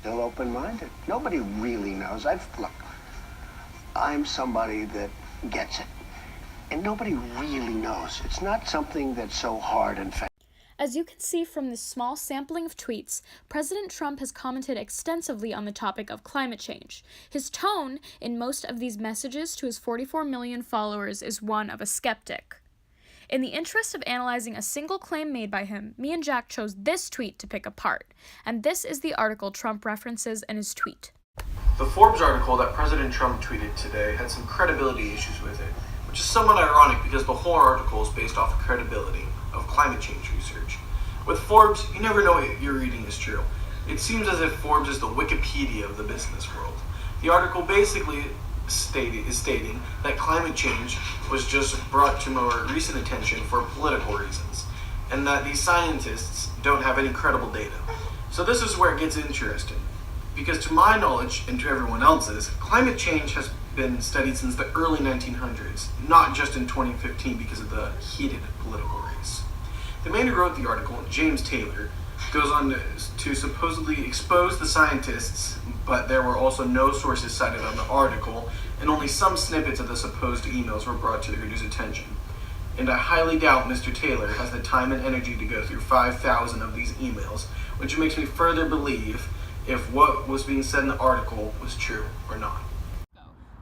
still open-minded. Nobody really knows. Look, I'm somebody that gets it. And nobody really knows. It's not something that's so hard and fast. As you can see from this small sampling of tweets, President Trump has commented extensively on the topic of climate change. His tone in most of these messages to his 44 million followers is one of a skeptic. In the interest of analyzing a single claim made by him, me and Jack chose this tweet to pick apart, and this is the article Trump references in his tweet. The Forbes article that President Trump tweeted today had some credibility issues with it, which is somewhat ironic because the whole article is based off of credibility of climate change research. With Forbes, you never know what you're reading is true. It seems as if Forbes is the Wikipedia of the business world. The article basically is stating that climate change was just brought to more recent attention for political reasons, and that these scientists don't have any credible data. So this is where it gets interesting, because to my knowledge, and to everyone else's, climate change has been studied since the early 1900s, not just in 2015 because of the heated political race. The man who wrote the article, James Taylor, goes on to supposedly expose the scientists, but there were also no sources cited on the article, and only some snippets of the supposed emails were brought to the reader's attention. And I highly doubt Mr. Taylor has the time and energy to go through 5,000 of these emails, which makes me further believe if what was being said in the article was true or not.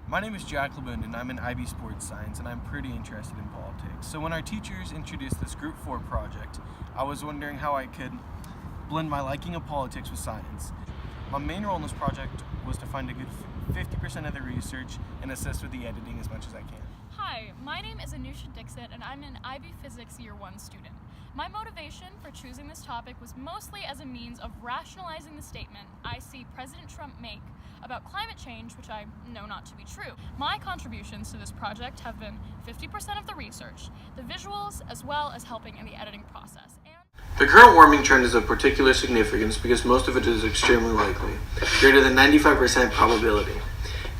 My name is Jack Labund, and I'm in IB Sports Science, and I'm pretty interested in politics. So when our teachers introduced this Group 4 project, I was wondering how I could blend my liking of politics with science. My main role in this project was to find a good 50% of the research and assist with the editing as much as I can. Hi, my name is Anusha Dixit, and I'm an IB Physics Year 1 student. My motivation for choosing this topic was mostly as a means of rationalizing the statement I see President Trump make about climate change, which I know not to be true. My contributions to this project have been 50% of the research, the visuals, as well as helping in the editing process. The current warming trend is of particular significance because most of it is extremely likely, greater than 95% probability,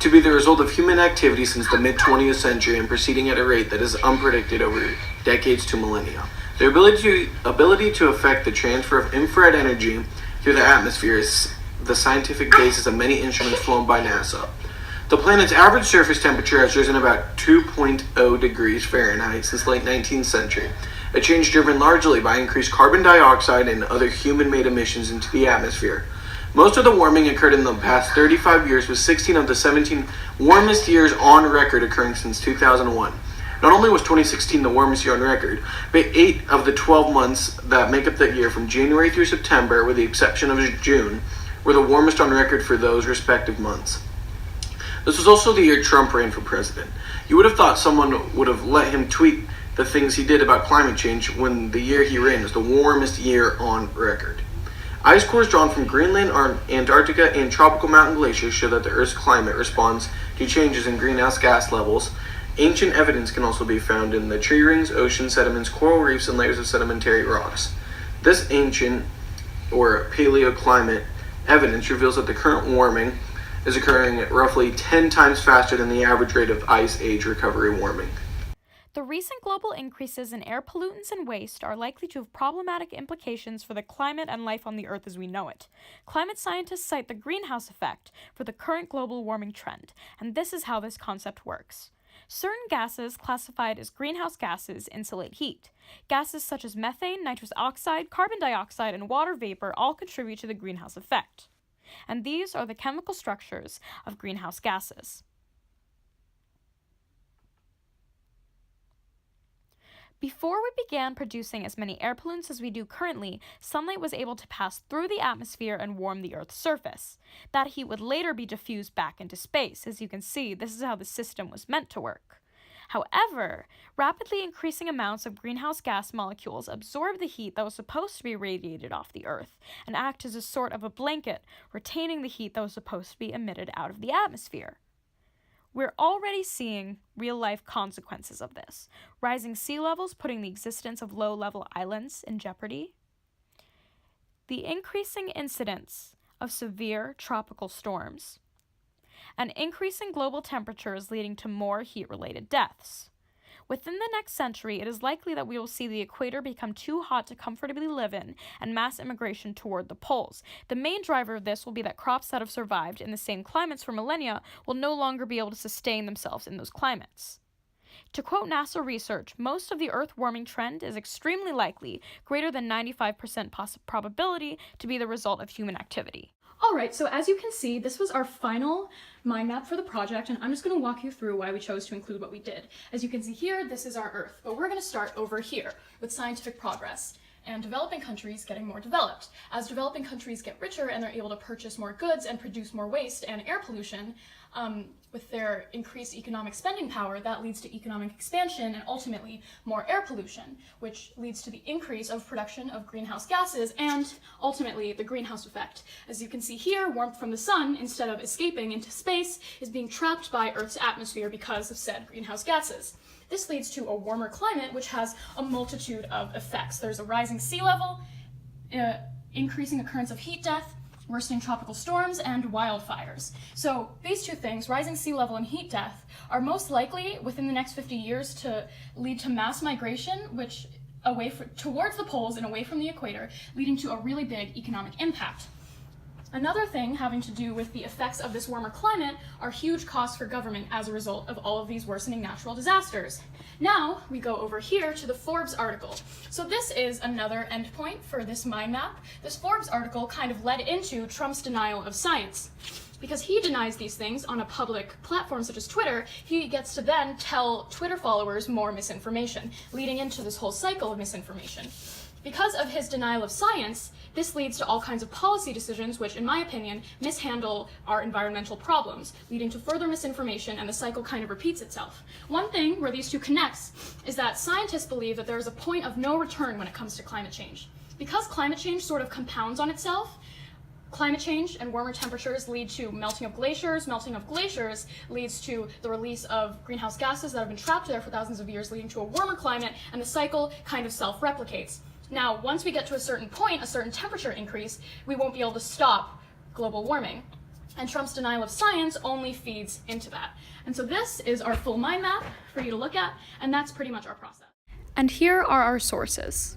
to be the result of human activity since the mid-20th century and proceeding at a rate that is unpredicted over decades to millennia. Their ability to affect the transfer of infrared energy through the atmosphere is the scientific basis of many instruments flown by NASA. The planet's average surface temperature has risen about 2.0 degrees Fahrenheit since the late 19th century, a change driven largely by increased carbon dioxide and other human-made emissions into the atmosphere. Most of the warming occurred in the past 35 years, with 16 of the 17 warmest years on record occurring since 2001. Not only was 2016 the warmest year on record, but 8 of the 12 months that make up that year from January through September, with the exception of June, were the warmest on record for those respective months. This was also the year Trump ran for president. You would have thought someone would have let him tweet the things he did about climate change when the year he ran was the warmest year on record. Ice cores drawn from Greenland, Antarctica, and tropical mountain glaciers show that the Earth's climate responds to changes in greenhouse gas levels. Ancient evidence can also be found in the tree rings, ocean sediments, coral reefs, and layers of sedimentary rocks. This ancient, or paleoclimate, evidence reveals that the current warming is occurring at roughly 10 times faster than the average rate of ice age recovery warming. The recent global increases in air pollutants and waste are likely to have problematic implications for the climate and life on the Earth as we know it. Climate scientists cite the greenhouse effect for the current global warming trend, and this is how this concept works. Certain gases classified as greenhouse gases insulate heat. Gases such as methane, nitrous oxide, carbon dioxide, and water vapor all contribute to the greenhouse effect. And these are the chemical structures of greenhouse gases. Before we began producing as many air pollutants as we do currently, sunlight was able to pass through the atmosphere and warm the Earth's surface. That heat would later be diffused back into space. As you can see, this is how the system was meant to work. However, rapidly increasing amounts of greenhouse gas molecules absorb the heat that was supposed to be radiated off the Earth and act as a sort of a blanket, retaining the heat that was supposed to be emitted out of the atmosphere. We're already seeing real-life consequences of this. Rising sea levels putting the existence of low-level islands in jeopardy. The increasing incidence of severe tropical storms. And increasing global temperatures leading to more heat-related deaths. Within the next century, it is likely that we will see the equator become too hot to comfortably live in and mass immigration toward the poles. The main driver of this will be that crops that have survived in the same climates for millennia will no longer be able to sustain themselves in those climates. To quote NASA research, most of the Earth warming trend is extremely likely, greater than 95% probability, to be the result of human activity. Alright, so as you can see, this was our final mind map for the project, and I'm just going to walk you through why we chose to include what we did. As you can see here, this is our Earth, but we're going to start over here with scientific progress and developing countries getting more developed. As developing countries get richer and they're able to purchase more goods and produce more waste and air pollution, with their increased economic spending power, that leads to economic expansion and ultimately more air pollution, which leads to the increase of production of greenhouse gases and ultimately the greenhouse effect. As you can see here, warmth from the sun, instead of escaping into space, is being trapped by Earth's atmosphere because of said greenhouse gases. This leads to a warmer climate, which has a multitude of effects. There's a rising sea level, increasing occurrence of heat death, worsening tropical storms, and wildfires. So these two things, rising sea level and heat death, are most likely within the next 50 years to lead to mass migration, which towards the poles and away from the equator, leading to a really big economic impact. Another thing having to do with the effects of this warmer climate are huge costs for government as a result of all of these worsening natural disasters. Now we go over here to the Forbes article. So this is another endpoint for this mind map. This Forbes article kind of led into Trump's denial of science. Because he denies these things on a public platform such as Twitter, he gets to then tell Twitter followers more misinformation, leading into this whole cycle of misinformation. Because of his denial of science, this leads to all kinds of policy decisions which, in my opinion, mishandle our environmental problems, leading to further misinformation, and the cycle kind of repeats itself. One thing where these two connect is that scientists believe that there is a point of no return when it comes to climate change. Because climate change sort of compounds on itself, climate change and warmer temperatures lead to melting of glaciers. Melting of glaciers leads to the release of greenhouse gases that have been trapped there for thousands of years, leading to a warmer climate, and the cycle kind of self-replicates. Now, once we get to a certain point, a certain temperature increase, we won't be able to stop global warming. And Trump's denial of science only feeds into that. And so this is our full mind map for you to look at, and that's pretty much our process. And here are our sources.